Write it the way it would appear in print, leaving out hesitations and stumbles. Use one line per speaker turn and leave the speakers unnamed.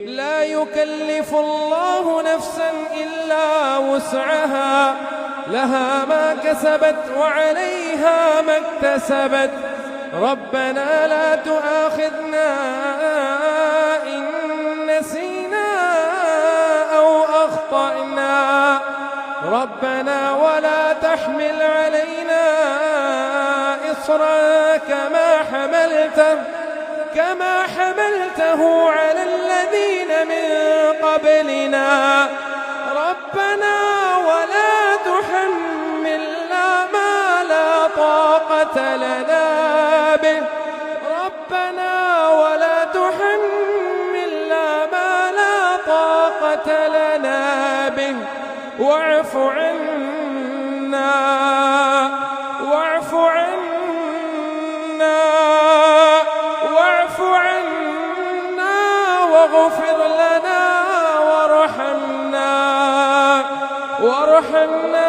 لا يكلف الله نفسا إلا وسعها، لها ما كسبت وعليها ما اكتسبت. ربنا لا تؤاخذنا إن نسينا أو أخطأنا، ربنا ولا تحمل علينا إصرا كما حملته على الذين من قبلنا. ربنا ولا تحملنا ما لا طاقة لنا به، ربنا ولا تحملنا ما لا طاقة لنا به، واعف عنا واغفر لنا وارحمنا